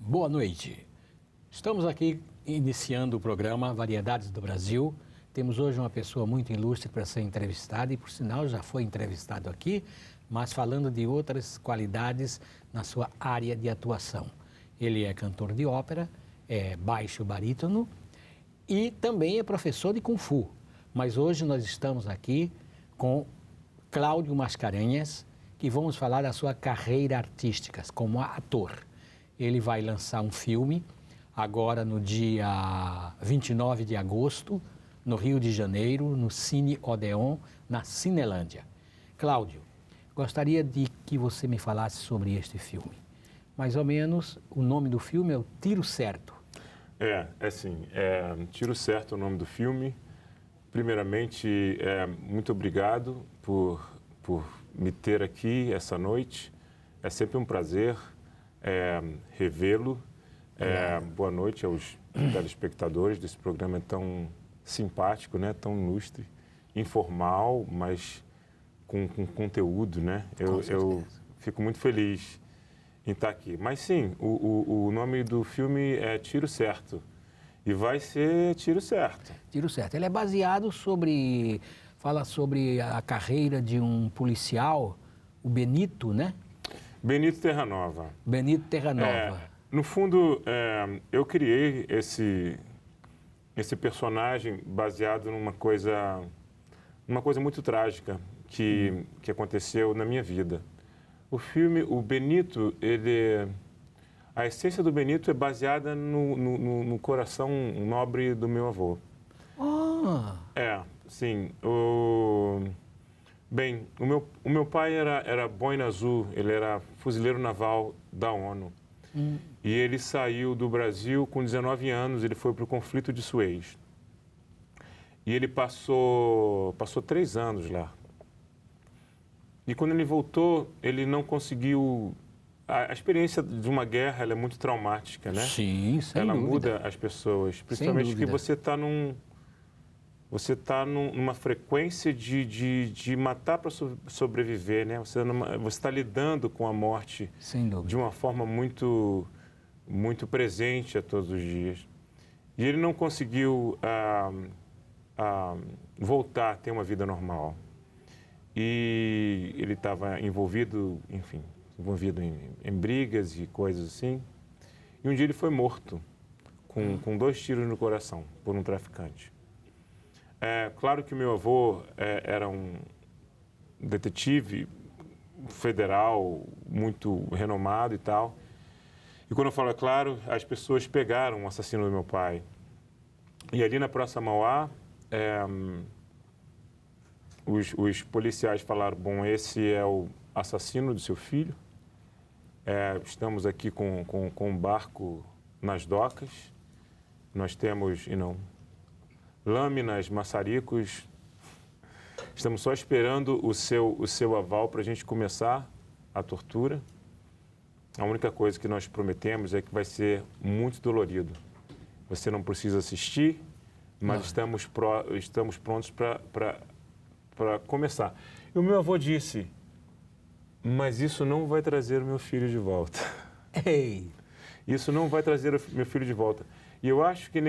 boa noite. Estamos aqui iniciando o programa Variedades do Brasil. Temos hoje uma pessoa muito ilustre para ser entrevistada e, por sinal, já foi entrevistado aqui, mas falando de outras qualidades na sua área de atuação. Ele é cantor de ópera, é baixo barítono e também é professor de Kung Fu. Mas hoje nós estamos aqui com Cláudio Mascarenhas, que vamos falar da sua carreira artística como ator. Ele vai lançar um filme agora no dia 29 de agosto, no Rio de Janeiro, no Cine Odeon, na Cinelândia. Cláudio, gostaria de que você me falasse sobre este filme. Mais ou menos, o nome do filme é O Tiro Certo. Tiro Certo é o nome do filme. Primeiramente, muito obrigado por me ter aqui essa noite. É sempre um prazer revê-lo. Boa noite aos telespectadores desse programa tão simpático, né? Tão ilustre, informal, mas com conteúdo, né? Eu fico muito feliz em estar aqui. Mas sim, o nome do filme é Tiro Certo e vai ser Tiro Certo. Tiro Certo. Ele é baseado fala sobre a carreira de um policial, o Benito, né? Benito Terranova. Benito Terranova. No fundo, eu criei esse personagem baseado numa coisa muito trágica que aconteceu na minha vida. O filme, o Benito, a essência do Benito é baseada no coração nobre do meu avô. Sim. O meu pai era boina azul, ele era fuzileiro naval da ONU. E ele saiu do Brasil com 19 anos, ele foi para o conflito de Suez. E ele passou 3 anos lá. E quando ele voltou, ele não conseguiu... A experiência de uma guerra ela é muito traumática, né? Sim, sem ela dúvida. Muda as pessoas, principalmente que você está numa frequência de matar para sobreviver, né? Você está lidando com a morte de uma forma muito, muito presente a todos os dias. E ele não conseguiu voltar a ter uma vida normal. E ele estava envolvido em brigas e coisas assim. E um dia ele foi morto com 2 tiros no coração por um traficante. Claro que o meu avô era um detetive federal muito renomado e tal. E quando eu falo claro, as pessoas pegaram o assassino do meu pai. E ali na Praça Mauá, os policiais falaram, bom, esse é o assassino do seu filho. Estamos aqui com um barco nas docas. Nós temos, lâminas, maçaricos. Estamos só esperando o seu aval para a gente começar a tortura. A única coisa que nós prometemos é que vai ser muito dolorido. Você não precisa assistir, mas estamos prontos para começar. E o meu avô disse, mas isso não vai trazer o meu filho de volta. Ei! Isso não vai trazer o meu filho de volta. E eu acho que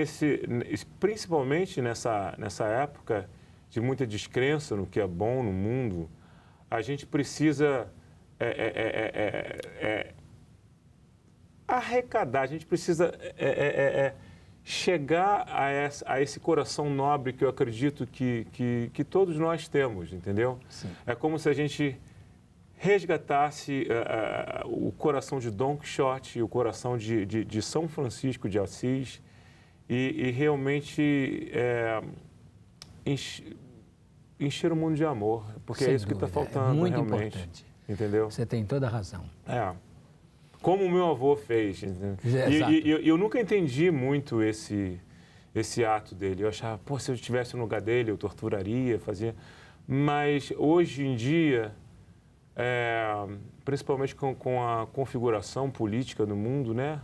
principalmente nessa época de muita descrença no que é bom no mundo, a gente precisa arrecadar, a gente precisa chegar a esse coração nobre que eu acredito que todos nós temos, entendeu? Sim. É como se a gente resgatasse o coração de Dom Quixote, o coração de São Francisco de Assis e realmente encher o mundo de amor, porque Sem é isso que está dúvida, faltando muito realmente. Importante. Entendeu? Você tem toda a razão. Como o meu avô fez. E eu nunca entendi muito esse ato dele. Eu achava, se eu estivesse no lugar dele, eu torturaria, fazia... Mas hoje em dia... principalmente com a configuração política do mundo, né?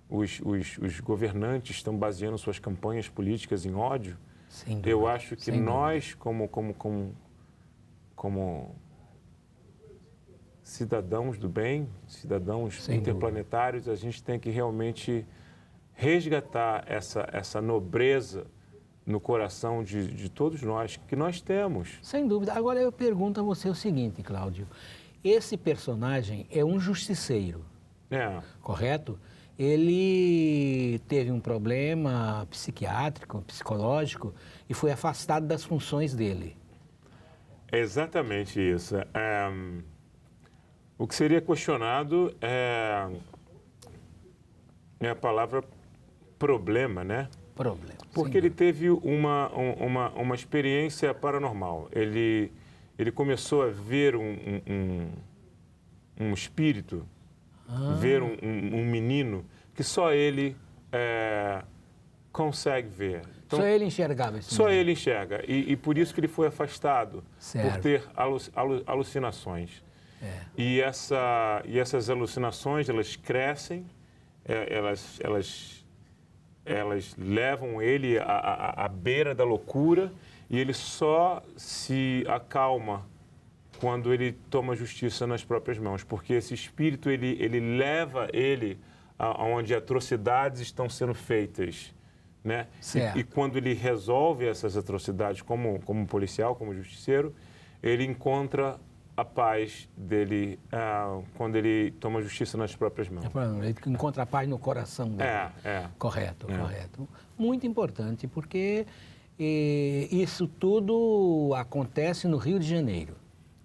Os governantes estão baseando suas campanhas políticas em ódio. Sem dúvida, eu acho que nós, como cidadãos do bem, cidadãos Sem interplanetários, a gente tem que realmente resgatar essa nobreza no coração de todos nós, que nós temos. Sem dúvida. Agora eu pergunto a você o seguinte, Cláudio. Esse personagem é um justiceiro, correto? Ele teve um problema psiquiátrico, psicológico e foi afastado das funções dele. É exatamente isso. O que seria questionado é a palavra problema, né? Problema. Porque ele teve uma experiência paranormal. Ele começou a ver um espírito, ver um menino que só ele consegue ver. Então, só ele enxergava esse Só menino. ele enxerga. E por isso que ele foi afastado, por ter alucinações. E essas alucinações, elas crescem, elas levam ele à beira da loucura e ele só se acalma quando ele toma justiça nas próprias mãos, porque esse espírito, ele leva ele aonde atrocidades estão sendo feitas, né? E quando ele resolve essas atrocidades como policial, como justiceiro, ele encontra a paz dele quando ele toma justiça nas próprias mãos. Ele encontra a paz no coração dele. Correto. Muito importante, porque isso tudo acontece no Rio de Janeiro.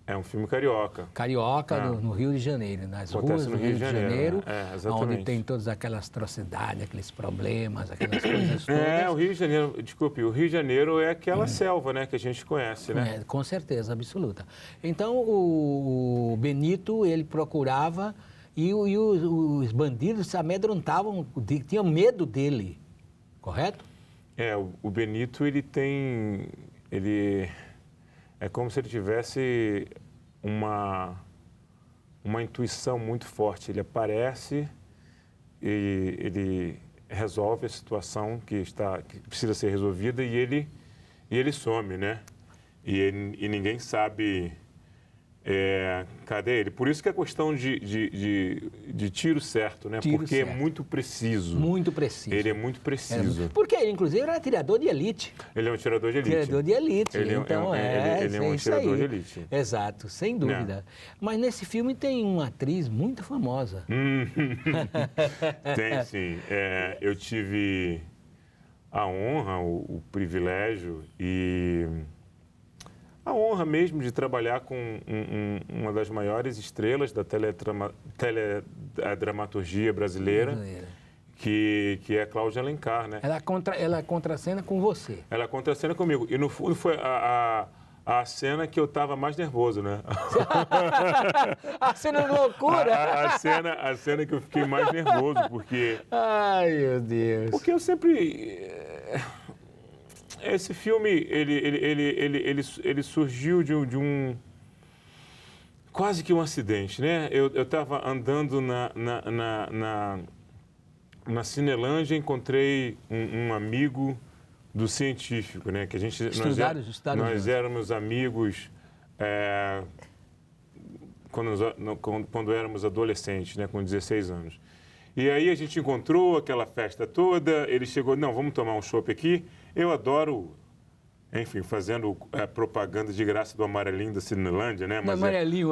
É um filme carioca. No Rio de Janeiro, nas Acontece ruas do Rio de Janeiro, exatamente. onde tem todas aquelas atrocidades, aqueles problemas, aquelas coisas todas. O Rio de Janeiro, desculpe, o Rio de Janeiro é aquela selva, né, que a gente conhece, né? Com certeza, absoluta. Então, o Benito, ele procurava e os bandidos se amedrontavam, tinham medo dele, correto? O Benito, ele é como se ele tivesse uma intuição muito forte. Ele aparece e ele resolve a situação que precisa ser resolvida e ele some, né? E ninguém sabe cadê ele. Por isso que é questão de tiro certo, né? Porque certo. É muito preciso. Muito preciso. Ele é muito preciso. Porque ele, inclusive, era atirador de elite. Ele é um atirador de elite. Atirador de elite. Ele é um atirador de elite. Exato, sem dúvida. Mas nesse filme tem uma atriz muito famosa. Tem, sim. Eu tive a honra, o privilégio e a honra mesmo de trabalhar com uma das maiores estrelas da teledramaturgia brasileira. Que é Cláudia Alencar, né? Ela contracena com você. Ela contracena comigo. E, no fundo, foi a cena que eu estava mais nervoso, né? A cena de loucura! A cena que eu fiquei mais nervoso, porque... Ai, meu Deus! Porque eu sempre... Esse filme, ele surgiu de um... Quase que um acidente, né? Eu estava andando na Cinelândia, encontrei um amigo do científico, né? Que a gente nós éramos amigos quando éramos adolescentes, né? Com 16 anos. E aí a gente encontrou aquela festa toda. Ele chegou, não, vamos tomar um chopp aqui. Eu adoro, enfim, fazendo propaganda de graça do amarelinho da Cinelândia, né? Mas amarelinho.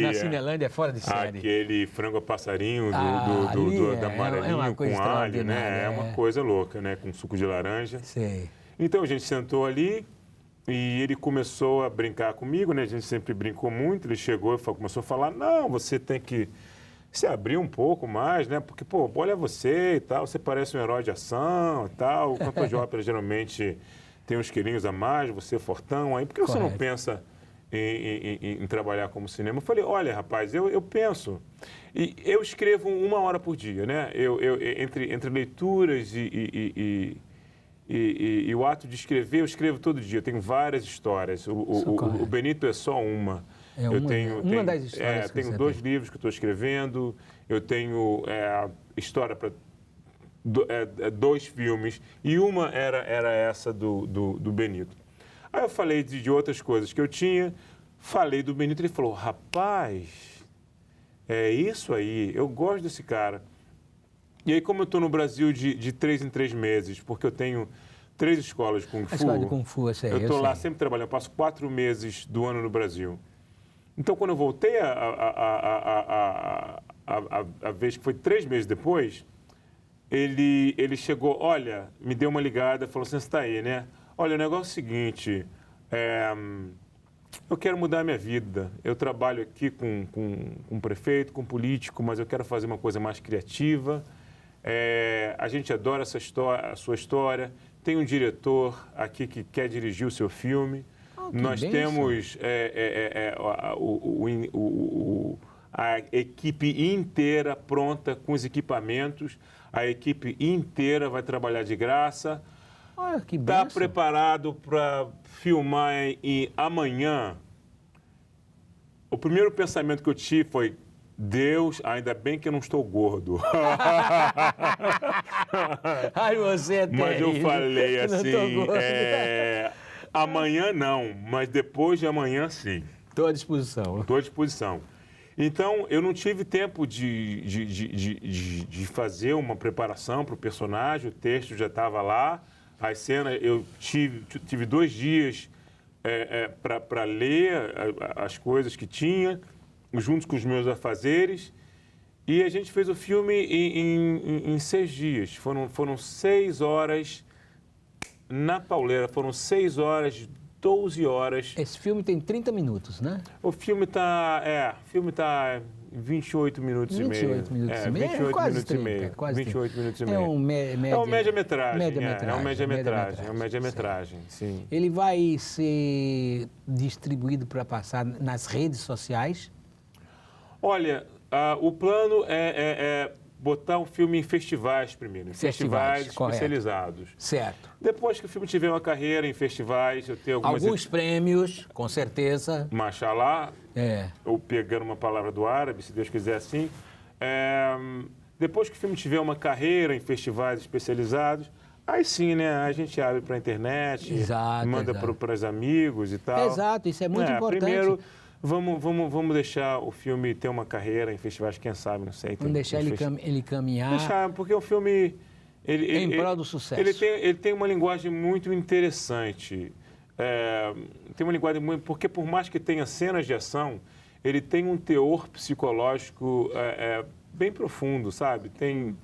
Na Cinelândia é fora de série. Aquele frango a passarinho do amarelinho com alho, né? É uma coisa louca, né? Com suco de laranja. Sei. Então a gente sentou ali e ele começou a brincar comigo, né? A gente sempre brincou muito. Ele chegou e começou a falar, não, você tem que se abrir um pouco mais, né? Porque, pô, olha você e tal, você parece um herói de ação e tal. O cantor de ópera geralmente tem uns quilinhos a mais, você é fortão. Aí por que você não pensa em trabalhar como cinema? Eu falei, olha, rapaz, eu penso. E eu escrevo 1 hora por dia, né? Entre leituras e o ato de escrever, eu escrevo todo dia. Eu tenho várias histórias. O Benito é só uma. Uma das histórias. Eu tenho 2 livros que eu estou escrevendo. Eu tenho história para 2 filmes. E uma era essa do Benito. Aí eu falei de outras coisas que eu tinha. falei do Benito, ele falou, rapaz, é isso aí, eu gosto desse cara. E aí, como eu estou no Brasil de 3 em 3 meses, porque eu tenho 3 escolas de Kung Fu, A escola de Kung Fu, eu sei. eu estou lá sempre trabalhando, eu passo 4 meses do ano no Brasil. Então, quando eu voltei a vez que foi 3 meses depois, ele chegou, olha, me deu uma ligada, falou assim, você está aí, né? Olha, o negócio é o seguinte, eu quero mudar a minha vida. Eu trabalho aqui com um prefeito, com um político, mas eu quero fazer uma coisa mais criativa. A gente adora essa história, a sua história. Tem um diretor aqui que quer dirigir o seu filme. Nós temos a equipe inteira pronta com os equipamentos. A equipe inteira vai trabalhar de graça. Olha, que Está benção. preparado para filmar amanhã. O primeiro pensamento que eu tive foi, Deus, ainda bem que eu não estou gordo. Ai, você é terrível. Mas eu falei Não tô assim, gordo. amanhã não, mas depois de amanhã sim. Estou à disposição. Estou à disposição. Então, eu não tive tempo de fazer uma preparação para o personagem, o texto já estava lá, as cenas, eu tive 2 dias para ler as coisas que tinha, junto com os meus afazeres, e a gente fez o filme em 6 dias. Foram 6 horas na pauleira, foram 6 horas, 12 horas. Esse filme tem 30 minutos, né? O filme está 28 minutos e meio. 28 minutos e meio. 28 quase minutos 30, e meio. quase 28 minutos e É meio. um É um média-metragem. É um média-metragem. média-metragem, sim. Ele vai ser distribuído para passar nas redes sociais? Olha, o plano é botar o filme em festivais primeiro, em festivais especializados. Certo. Depois que o filme tiver uma carreira em festivais, eu tenho Alguns prêmios, com certeza. Mashallah, ou pegando uma palavra do árabe, se Deus quiser assim. Depois que o filme tiver uma carreira em festivais especializados, aí sim, né? A gente abre para a internet, manda para os amigos e tal. Exato, isso é muito importante. Primeiro, vamos deixar o filme ter uma carreira em festivais, quem sabe, não sei. Vamos deixar ele caminhar. Deixar, porque o filme... Em prol do sucesso. Ele tem uma linguagem muito interessante. Tem uma linguagem muito... Porque por mais que tenha cenas de ação, ele tem um teor psicológico bem profundo, sabe? Tem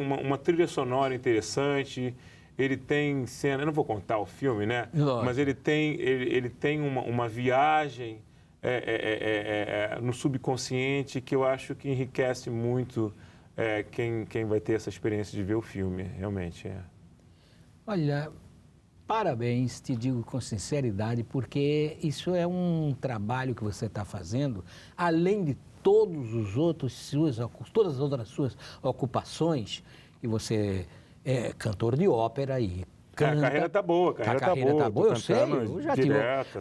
uma trilha sonora interessante, ele tem cena... Eu não vou contar o filme, né? Lógico. Mas ele tem uma viagem no subconsciente que eu acho que enriquece muito quem vai ter essa experiência de ver o filme, realmente. Olha, parabéns, te digo com sinceridade, porque isso é um trabalho que você está fazendo, além de todas as outras suas ocupações, e você é cantor de ópera e canta. A carreira está boa, A carreira está boa, eu sei. Eu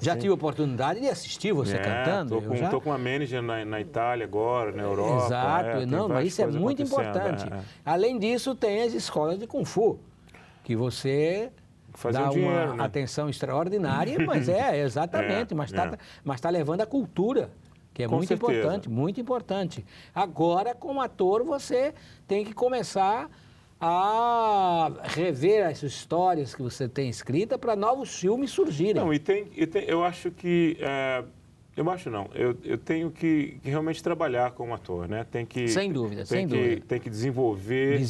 já tive a oportunidade de assistir você cantando. Estou com uma manager na Itália agora, na Europa. Exato, não, mas isso é muito importante. Além disso, tem as escolas de Kung Fu, que você dá uma atenção extraordinária, mas exatamente, mas está levando a cultura, que é muito importante, muito importante. Agora, como ator, você tem que começar a rever as histórias que você tem escrita para novos filmes surgirem. Não, eu acho que... Eu tenho que realmente trabalhar como ator, né? Sem dúvida. Tem que desenvolver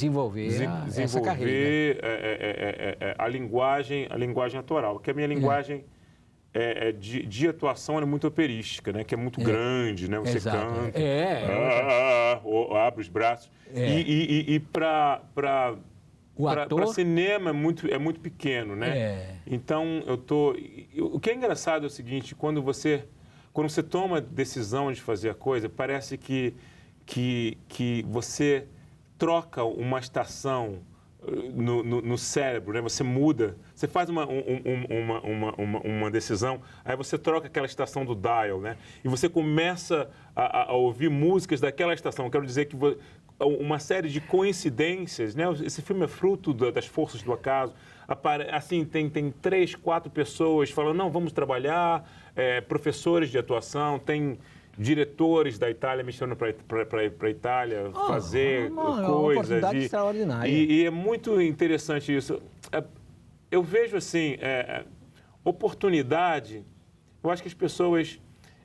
essa carreira. A linguagem autoral, que a minha linguagem de atuação é muito operística, né? Que é muito grande, né? Você canta, abre os braços. E para cinema é muito pequeno, né? Então, o que é engraçado é o seguinte, quando você toma a decisão de fazer a coisa, parece que você troca uma estação no cérebro, né? Você muda, você faz uma decisão, aí você troca aquela estação do dial, né? E você começa a ouvir músicas daquela estação. Quero dizer que uma série de coincidências, né? Esse filme é fruto das forças do acaso. Assim, tem 3, 4 pessoas falando, não, vamos trabalhar, professores de atuação, tem diretores da Itália me chamando para a Itália fazer uma coisas. Oportunidade extraordinária. E é muito interessante isso. Eu vejo assim, oportunidade, eu acho que as pessoas,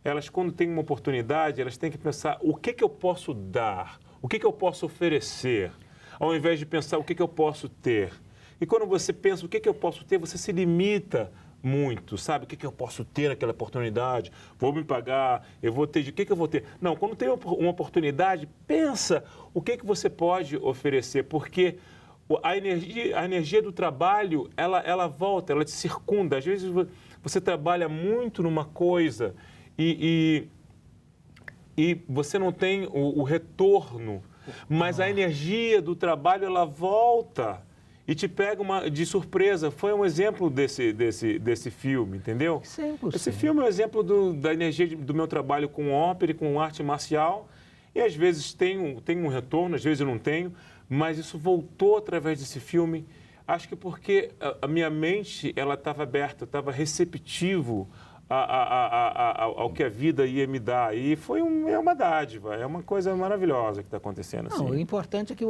elas quando têm uma oportunidade, elas têm que pensar o que eu posso dar, o que eu posso oferecer, ao invés de pensar o que eu posso ter. E quando você pensa o que eu posso ter, você se limita muito, sabe? O que eu posso ter naquela oportunidade? Vou me pagar, eu vou ter, o que eu vou ter? Não, quando tem uma oportunidade, pensa o que você pode oferecer, porque a energia do trabalho, ela volta, ela te circunda. Às vezes você trabalha muito numa coisa e você não tem o retorno, mas a energia do trabalho, ela volta e te pega de surpresa. Foi um exemplo desse filme, entendeu? 100%. Esse filme é um exemplo da energia do meu trabalho com ópera e com arte marcial. E às vezes tem um retorno, às vezes eu não tenho, mas isso voltou através desse filme. Acho que porque a minha mente ela estava aberta, estava receptivo ao que a vida ia me dar. E é uma dádiva, é uma coisa maravilhosa que está acontecendo. Não, assim. o importante é que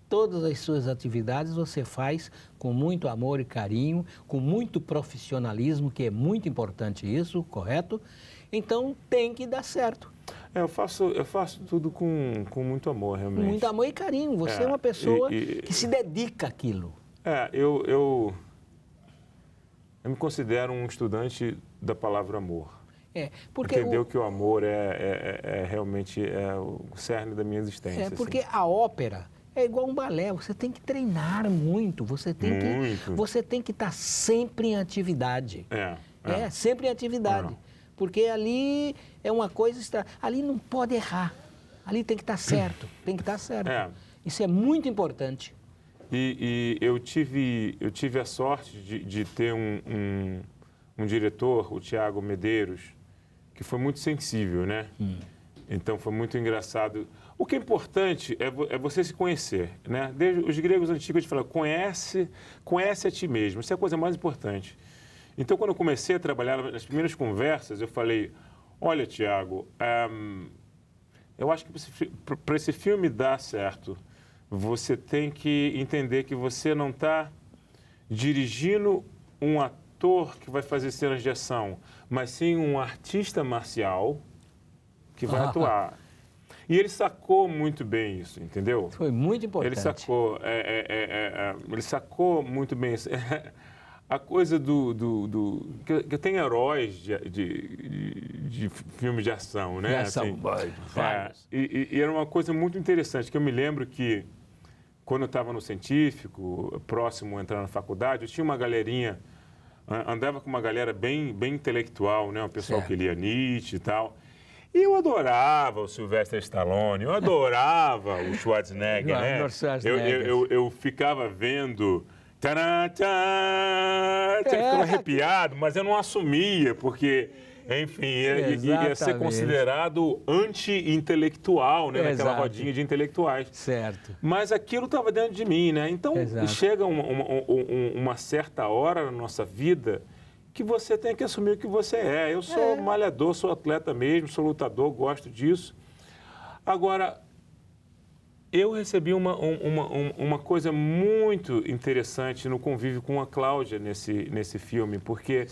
todas as suas atividades você faz com muito amor e carinho, com muito profissionalismo, que é muito importante isso, correto? Então tem que dar certo. Eu faço tudo com muito amor, realmente. Com muito amor e carinho. Você é uma pessoa que se dedica àquilo. Eu me considero um estudante da palavra amor. Porque entendeu que o amor realmente o cerne da minha existência. Porque assim. a ópera é igual um balé, você tem que treinar muito, você tem que estar sempre em atividade. Sempre em atividade. Porque ali é uma coisa ali não pode errar. Ali tem que estar certo, Isso é muito importante. E eu tive a sorte de ter um diretor, o Tiago Medeiros, que foi muito sensível, né? Então foi muito engraçado. O que é importante é você se conhecer, né? Desde os gregos antigos falam, conhece a ti mesmo. Isso é a coisa mais importante. Então, quando eu comecei a trabalhar nas primeiras conversas, eu falei, olha, Tiago, eu acho que para esse filme dar certo, você tem que entender que você não está dirigindo um ator que vai fazer cenas de ação, mas sim um artista marcial que vai atuar. E ele sacou muito bem isso, entendeu? Foi muito importante. Ele sacou muito bem isso. A coisa que eu tenho heróis de filmes de ação, né? De ação, assim, e era uma coisa muito interessante, que eu me lembro que quando eu estava no científico, próximo a entrar na faculdade, eu tinha uma galerinha, andava com uma galera bem intelectual, né? Um pessoal que lia Nietzsche e tal. E eu adorava o Sylvester Stallone, eu adorava o Schwarzenegger, né? Eu ficava vendo... Ficava arrepiado, mas eu não assumia, porque, enfim, ia ser considerado anti-intelectual, né? Naquela rodinha de intelectuais. Certo. Mas aquilo estava dentro de mim, né? Então, chega uma certa hora na nossa vida que você tem que assumir o que você é. Eu sou malhador, sou atleta mesmo, sou lutador, gosto disso. Agora... eu recebi uma coisa muito interessante no convívio com a Cláudia nesse filme, porque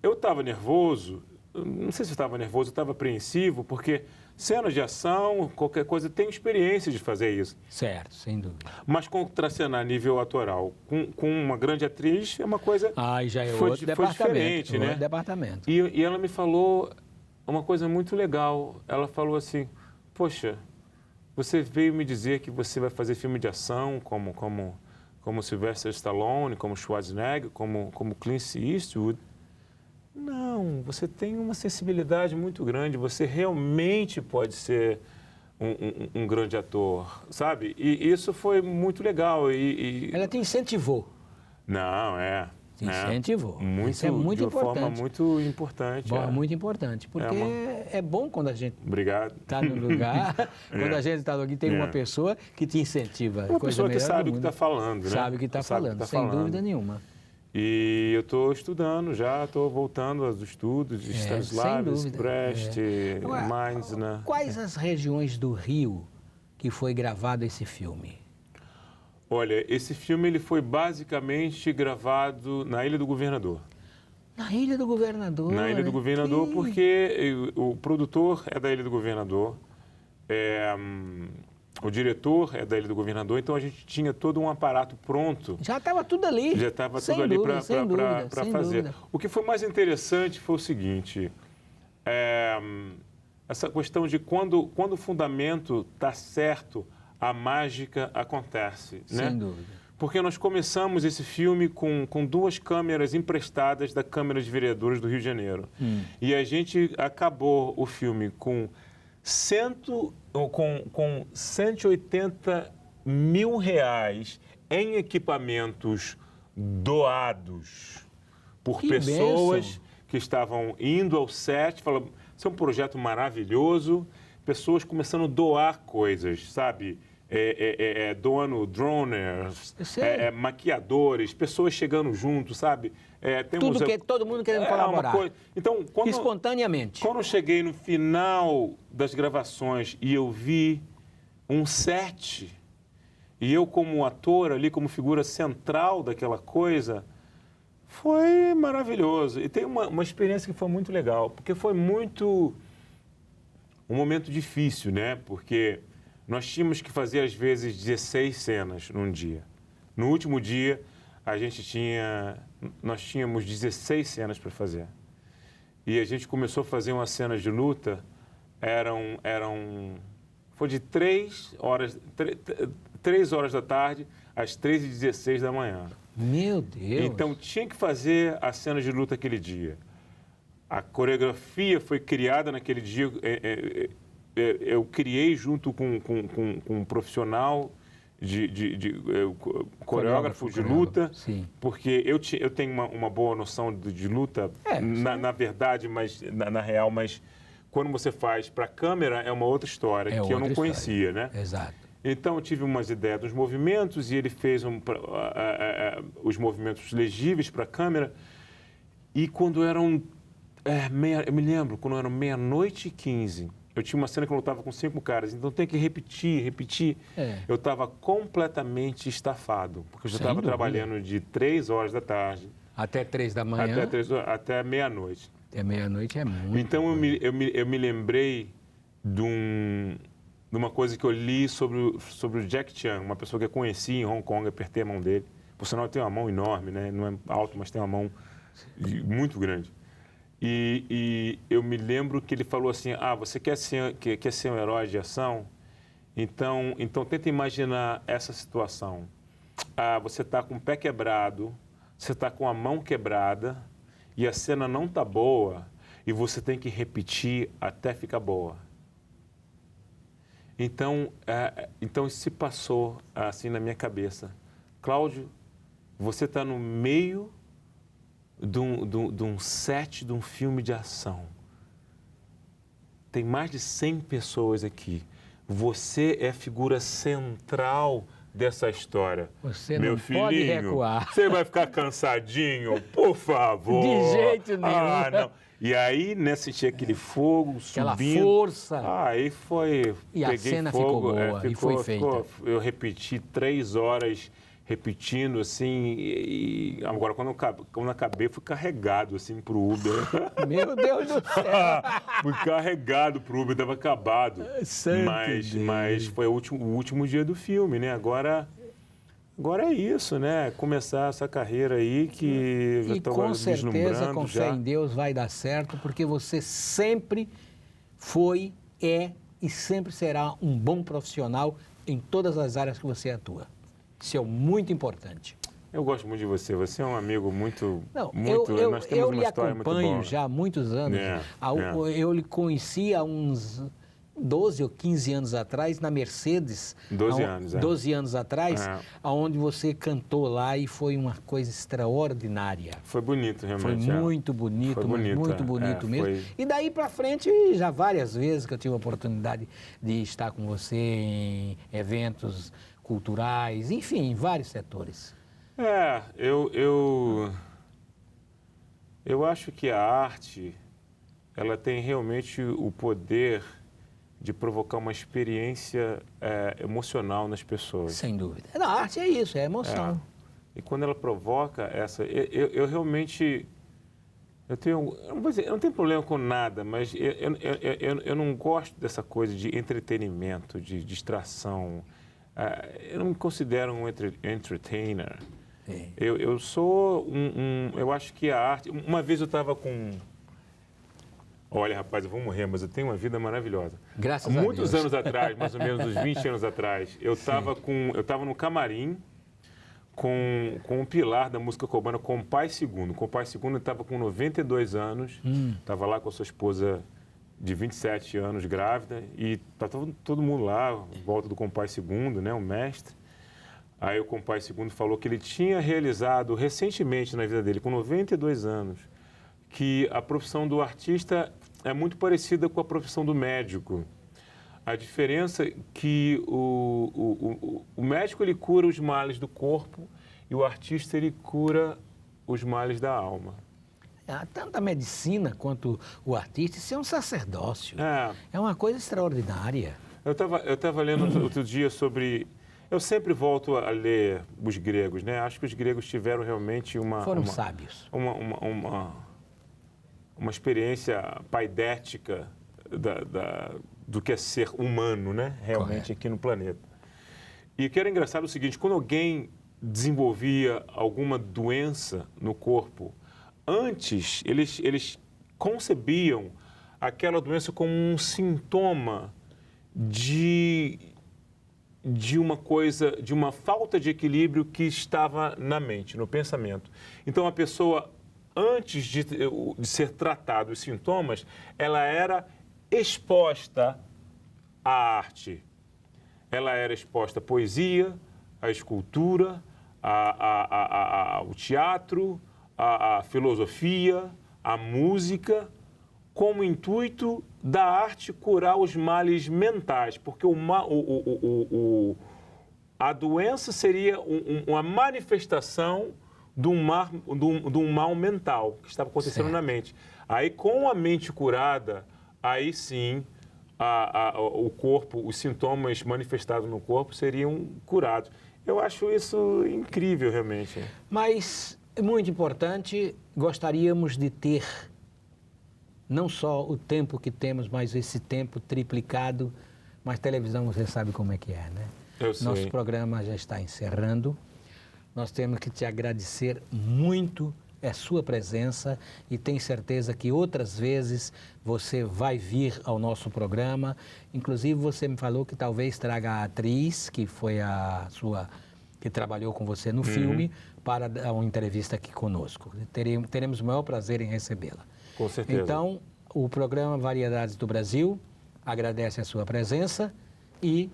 eu estava nervoso, não sei se eu estava nervoso, eu estava apreensivo, porque cenas de ação, qualquer coisa, tenho experiência de fazer isso. Certo, sem dúvida. Mas contracenar nível autoral com uma grande atriz é uma coisa... já é foi outro departamento, diferente, né? Departamento. E ela me falou uma coisa muito legal. Ela falou assim, poxa... você veio me dizer que você vai fazer filme de ação como Sylvester Stallone, como Schwarzenegger, como Clint Eastwood. Não, você tem uma sensibilidade muito grande, você realmente pode ser um grande ator, sabe? E isso foi muito legal. Ela te incentivou. Não, Incentivou. Muito, isso é muito de uma importante. forma muito importante. Bom, muito importante, porque é bom quando a gente está no lugar, quando a gente está no lugar, tem uma pessoa que te incentiva. Uma pessoa que sabe o que está falando, né? Sabe o que está falando, sem dúvida nenhuma. E eu estou estudando já, estou voltando aos estudos, Stanislavski, Brecht, Mainzner. Quais as regiões do Rio que foi gravado esse filme? Olha, esse filme ele foi basicamente gravado na Ilha do Governador. Na Ilha do Governador? Na Ilha do Governador, porque o produtor é da Ilha do Governador, o diretor é da Ilha do Governador, então a gente tinha todo um aparato pronto. Já estava tudo ali. Já estava tudo ali para fazer. Dúvida. O que foi mais interessante foi o seguinte, essa questão de quando o fundamento está certo, a mágica acontece, né? Sem dúvida. Porque nós começamos esse filme com 2 câmeras emprestadas da Câmara de Vereadores do Rio de Janeiro. E a gente acabou o filme com 180 mil reais em equipamentos doados por pessoas que estavam indo ao set, falando, isso é um projeto maravilhoso, pessoas começando a doar coisas, sabe? Doando droners, maquiadores, pessoas chegando junto, sabe? Todo mundo querendo colaborar. Então, espontaneamente. Quando eu cheguei no final das gravações e eu vi um set, e eu como ator ali, como figura central daquela coisa, foi maravilhoso. E tem uma experiência que foi muito legal, porque foi muito um momento difícil, né? Porque nós tínhamos que fazer, às vezes, 16 cenas num dia. No último dia, nós tínhamos 16 cenas para fazer. E a gente começou a fazer uma cena de luta, foi de 3 horas da tarde às 3h16 da manhã. Meu Deus! Então, tinha que fazer a cena de luta aquele dia. A coreografia foi criada naquele dia, eu criei junto com um profissional coreógrafo de luta, sim. Porque eu tenho uma boa noção de luta, na verdade, mas na real, mas quando você faz para a câmera é uma outra história que eu não conhecia, né? Exato. Então eu tive umas ideias dos movimentos e ele fez os movimentos legíveis para a câmera e quando eram eu me lembro, quando eram 00h15, eu tinha uma cena que eu lutava com 5 caras, então tem que repetir. Eu estava completamente estafado, porque eu já estava trabalhando de 3 horas da tarde. Até 3 da manhã. Até meia-noite. Até meia-noite é muito. Então eu me lembrei de uma coisa que eu li sobre o Jack Chan, uma pessoa que eu conheci em Hong Kong, apertei a mão dele. Por sinal, ele tem uma mão enorme, né? Não é alto, mas tem uma mão muito grande. E eu me lembro que ele falou assim, você quer ser um herói de ação? Então tenta imaginar essa situação. Você está com o pé quebrado, você está com a mão quebrada e a cena não está boa e você tem que repetir até ficar boa. Então isso se passou assim na minha cabeça. Cláudio, você está no meio de um set de um filme de ação. Tem mais de 100 pessoas aqui. Você é a figura central dessa história. Você Meu não pode recuar. Você vai ficar cansadinho? Por favor. De jeito nenhum. Não. E aí, tinha aquele fogo aquela subindo. Aquela força. Aí foi... E a cena ficou boa, e foi feita. Eu repeti 3 horas... repetindo, assim, e agora quando eu acabei, fui carregado, assim, pro Uber. Meu Deus do céu! Fui carregado pro Uber, estava acabado. Mas foi o último dia do filme, né? Agora é isso, né? Começar essa carreira aí que eu já estou vislumbrando. E com certeza, com fé em Deus, vai dar certo, porque você sempre foi, e sempre será um bom profissional em todas as áreas que você atua. Isso é muito importante. Eu gosto muito de você. Você é um amigo muito... Nós temos uma história muito boa. Eu lhe acompanho já há muitos anos. Eu lhe conheci há uns 12 ou 15 anos atrás, na Mercedes. 12 anos, 12 anos atrás, onde você cantou lá e foi uma coisa extraordinária. Foi bonito, realmente. Foi muito bonito, foi bonito, muito bonito mesmo. Foi... E daí para frente, já várias vezes que eu tive a oportunidade de estar com você em eventos culturais, enfim, em vários setores. Eu acho que a arte, ela tem realmente o poder de provocar uma experiência emocional nas pessoas. Sem dúvida. A arte é isso, é emoção. E quando ela provoca essa... Eu realmente... eu não tenho problema com nada, mas eu não gosto dessa coisa de entretenimento, de distração. Eu não me considero um entertainer. Eu sou eu acho que a arte... Uma vez eu estava com... Olha, rapaz, eu vou morrer, mas eu tenho uma vida maravilhosa. Graças a Deus. Muitos anos atrás, mais ou menos uns 20 anos atrás, eu estava no camarim com um pilar da música cubana, Compás Segundo. Compás Segundo estava com 92 anos, estava lá com a sua esposa de 27 anos, grávida, e estava todo mundo lá, em volta do Compás Segundo, né, o mestre. Aí o Compás Segundo falou que ele tinha realizado recentemente na vida dele, com 92 anos, que a profissão do artista é muito parecida com a profissão do médico. A diferença é que o médico ele cura os males do corpo e o artista ele cura os males da alma. Tanto a medicina quanto o artista, isso é um sacerdócio. É uma coisa extraordinária. Eu estava lendo outro dia sobre... Eu sempre volto a ler os gregos, né? Acho que os gregos tiveram realmente Foram sábios. Uma experiência paidética do que é ser humano, né? Realmente aqui no planeta. E o que era engraçado é o seguinte, quando alguém desenvolvia alguma doença no corpo, antes eles concebiam aquela doença como um sintoma de uma falta de equilíbrio que estava na mente, no pensamento. Então a pessoa, antes de ser tratado os sintomas, ela era exposta à arte. Ela era exposta à poesia, à escultura, ao teatro, à filosofia, à música, como intuito da arte curar os males mentais, porque a doença seria uma manifestação de um mal mental que estava acontecendo na mente. Aí, com a mente curada, aí sim, o corpo, os sintomas manifestados no corpo seriam curados. Eu acho isso incrível, realmente. Mas, muito importante, gostaríamos de ter não só o tempo que temos, mas esse tempo triplicado. Mas televisão, você sabe como é que é, né? Eu sei. Nosso programa já está encerrando. Nós temos que te agradecer muito a sua presença e tenho certeza que outras vezes você vai vir ao nosso programa. Inclusive, você me falou que talvez traga a atriz, que foi que trabalhou com você no filme, para dar uma entrevista aqui conosco. Teremos o maior prazer em recebê-la. Com certeza. Então, o programa Variedades do Brasil agradece a sua presença e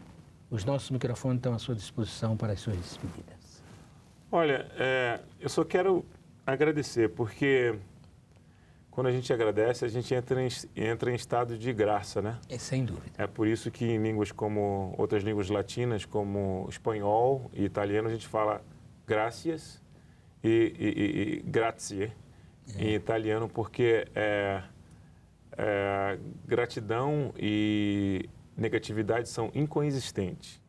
os nossos microfones estão à sua disposição para as suas despedidas. Olha, eu só quero agradecer, porque quando a gente agradece, a gente entra em estado de graça, né? Sem dúvida. É por isso que em línguas como outras línguas latinas, como espanhol e italiano, a gente fala gracias e grazie em italiano, porque gratidão e negatividade são incoexistentes.